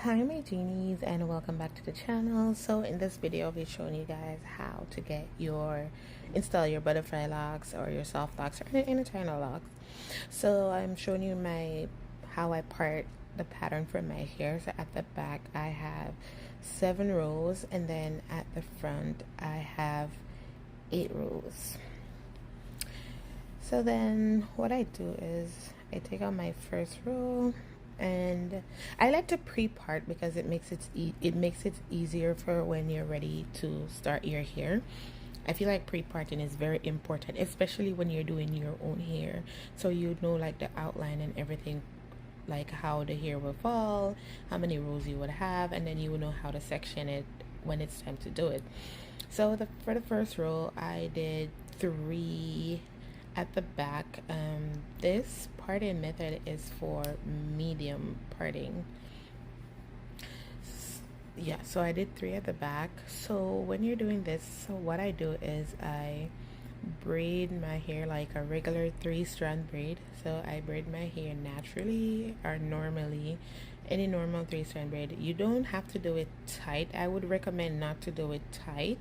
Hi my genies, and welcome back to the channel. So in this video I'll be showing you guys how to install your butterfly locks or your soft locks or any internal locks. So I'm showing you how I part the pattern for my hair. So at the back I have 7 rows, and then at the front I have 8 rows. So then what I do is I take out my first row, and I like to pre-part because it makes it easier for when you're ready to start your hair. I feel like pre-parting is very important, especially when you're doing your own hair, so you know like the outline and everything, like how the hair will fall, how many rows you would have, and then you will know how to section it when it's time to do it. So for the first row I did 3 at the back. This parting method is for medium parting. Yeah, so I did 3 at the back. So when you're doing this, so what I do is I braid my hair like a regular 3-strand braid. So I braid my hair naturally or normally, any normal 3-strand braid. You don't have to do it tight. I would recommend not to do it tight,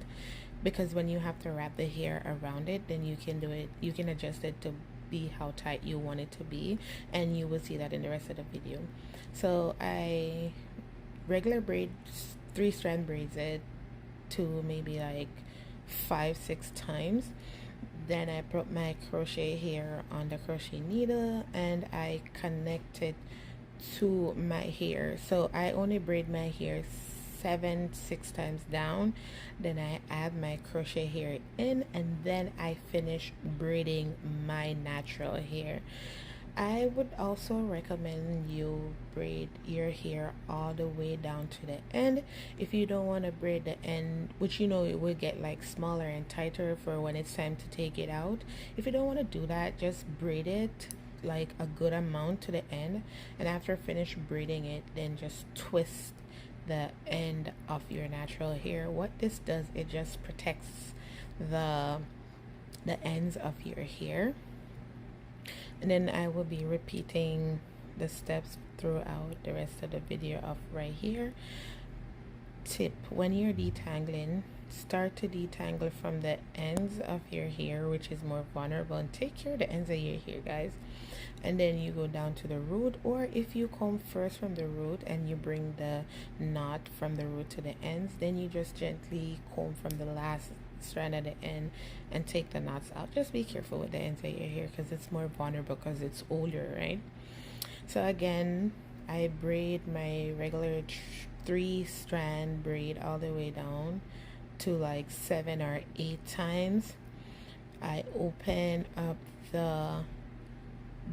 because when you have to wrap the hair around it, then you can adjust it to be how tight you want it to be, and you will see that in the rest of the video. So I regular braid 3-strand braids it to maybe like 5-6 times. Then I put my crochet hair on the crochet needle and I connect it to my hair. So I only braid my hair 6 times down, then I add my crochet hair in, and then I finish braiding my natural hair. I would also recommend you braid your hair all the way down to the end. If you don't want to braid the end, which you know it will get like smaller and tighter for when it's time to take it out, if you don't want to do that, just braid it like a good amount to the end, and after finish braiding it, then just twist the end of your natural hair. What this does, it just protects the ends of your hair. And then I will be repeating the steps throughout the rest of the video of right here. Tip: when you're detangling, start to detangle from the ends of your hair, which is more vulnerable, and take care of the ends of your hair, guys. And then you go down to the root, or if you comb first from the root and you bring the knot from the root to the ends, then you just gently comb from the last strand at the end and take the knots out. Just be careful with the ends of your hair because it's more vulnerable because it's older, right? So again, I braid my regular 3-strand braid all the way down to like 7 or 8 times. I open up the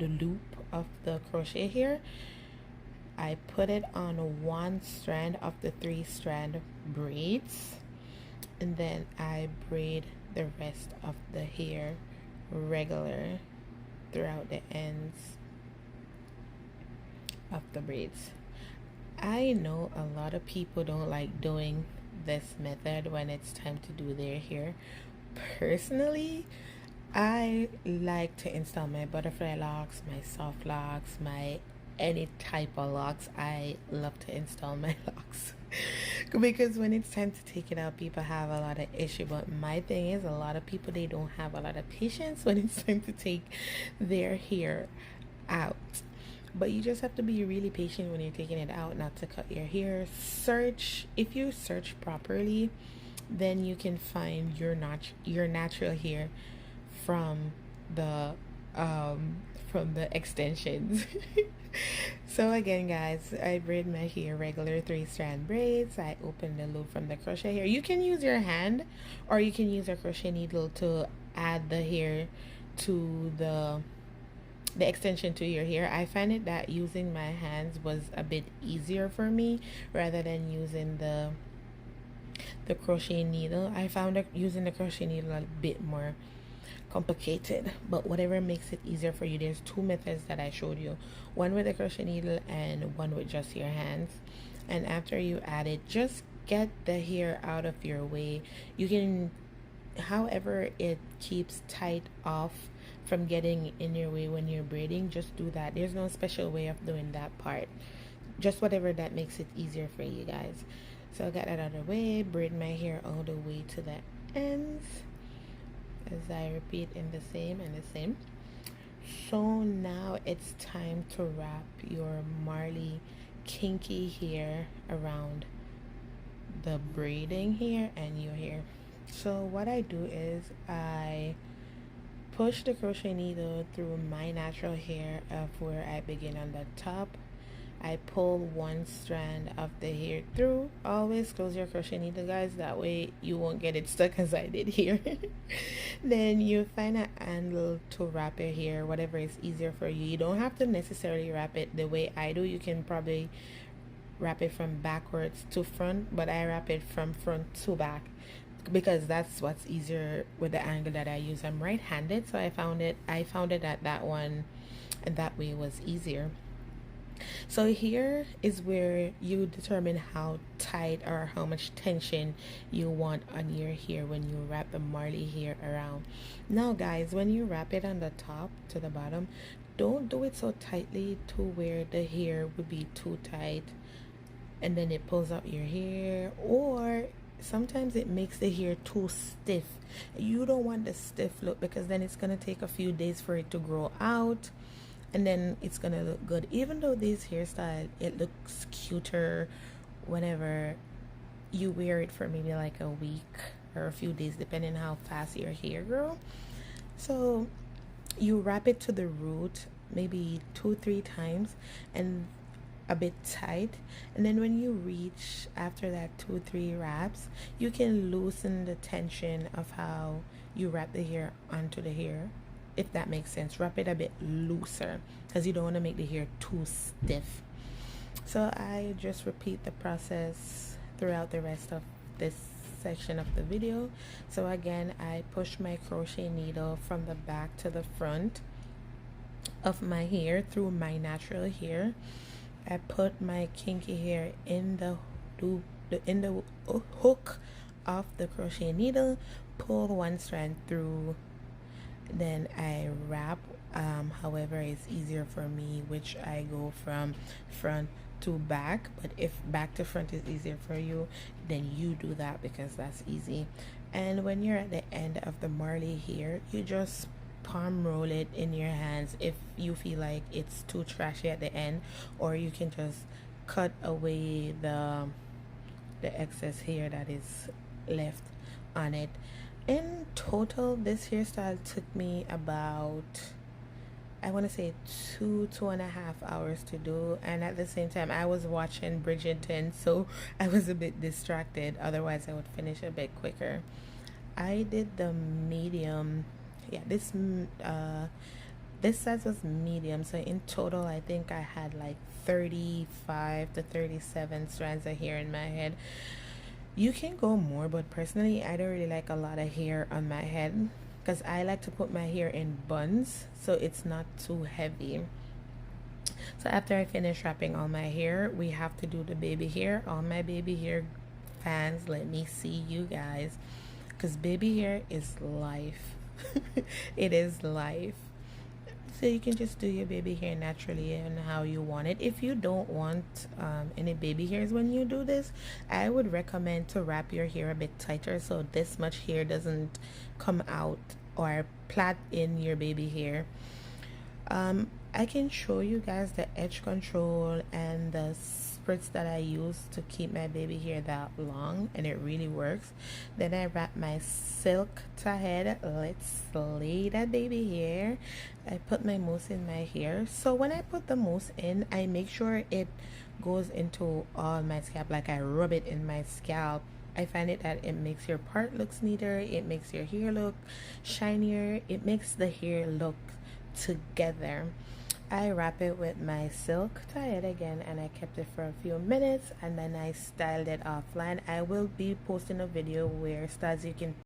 loop of the crochet here. I put it on 1 strand of the 3-strand braids, and then I braid the rest of the hair regular throughout the ends of the braids. I know a lot of people don't like doing this method when it's time to do their hair. Personally, I like to install my butterfly locks, my soft locks, my any type of locks. I love to install my locks because when it's time to take it out, people have a lot of issue. But my thing is, a lot of people, they don't have a lot of patience when it's time to take their hair out. But you just have to be really patient when you're taking it out, not to cut your hair. If you search properly, then you can find your natural hair from the extensions. So again, guys, I braid my hair regular 3-strand braids. I open the loop from the crochet hair. You can use your hand or you can use a crochet needle to add the hair to the extension to your hair. I find it that using my hands was a bit easier for me rather than using the crochet needle. I found that using the crochet needle a bit more complicated, but whatever makes it easier for you. There's 2 methods that I showed you, one with the crochet needle and one with just your hands. And after you add it, just get the hair out of your way. You can, however it keeps tight off from getting in your way when you're braiding, just do that. There's no special way of doing that part. just whatever that makes it easier for you guys. So I got that out of the way, braid my hair all the way to the ends as I repeat in the same and the same. So now it's time to wrap your Marley kinky hair around the braiding here and your hair. So what I do is I push the crochet needle through my natural hair of where I begin on the top. I pull one strand of the hair through. Always close your crochet needle, guys, that way you won't get it stuck as I did here. Then you find an angle to wrap your hair, whatever is easier for you. You don't have to necessarily wrap it the way I do. You can probably wrap it from backwards to front, but I wrap it from front to back because that's what's easier with the angle that I use. I'm right-handed, so I found it that that one and that way was easier. So here is where you determine how tight or how much tension you want on your hair when you wrap the Marley hair around. Now guys, when you wrap it on the top to the bottom, don't do it so tightly to where the hair would be too tight and then it pulls up your hair, or sometimes it makes the hair too stiff. You don't want the stiff look because then it's gonna take a few days for it to grow out and then it's gonna look good. Even though this hairstyle, it looks cuter whenever you wear it for maybe like a week or a few days, depending on how fast your hair grows. So you wrap it to the root maybe 2-3 times and a bit tight, and then when you reach after that 2-3 wraps, you can loosen the tension of how you wrap the hair onto the hair, if that makes sense. Wrap it a bit looser because you don't want to make the hair too stiff. So I just repeat the process throughout the rest of this section of the video. So again, I push my crochet needle from the back to the front of my hair through my natural hair. I put my kinky hair in the hook of the crochet needle, pull one strand through, then I wrap however is easier for me, which I go from front to back, but if back to front is easier for you, then you do that because that's easy. And when you're at the end of the Marley hair, you just palm roll it in your hands if you feel like it's too trashy at the end, or you can just cut away the excess hair that is left on it. In total, this hairstyle took me about, I want to say 2.5 hours to do, and at the same time I was watching Bridgerton, so I was a bit distracted. Otherwise I would finish a bit quicker. I did the medium. Yeah, this size was medium, so in total I think I had like 35 to 37 strands of hair in my head. You can go more, but personally I don't really like a lot of hair on my head because I like to put my hair in buns so it's not too heavy. So after I finish wrapping all my hair, we have to do the baby hair. All my baby hair fans, let me see you guys, because baby hair is life. It is life. So you can just do your baby hair naturally and how you want it. If you don't want any baby hairs when you do this, I would recommend to wrap your hair a bit tighter so this much hair doesn't come out or plait in your baby hair. I can show you guys the edge control and the spritz that I use to keep my baby hair that long, and it really works. Then I wrap my silk tie head. Let's lay that baby hair. I put my mousse in my hair. So when I put the mousse in, I make sure it goes into all my scalp, like I rub it in my scalp. I find it that it makes your part looks neater, it makes your hair look shinier, it makes the hair look together. I wrap it with my silk tie again, and I kept it for a few minutes, and then I styled it offline. I will be posting a video where styles you can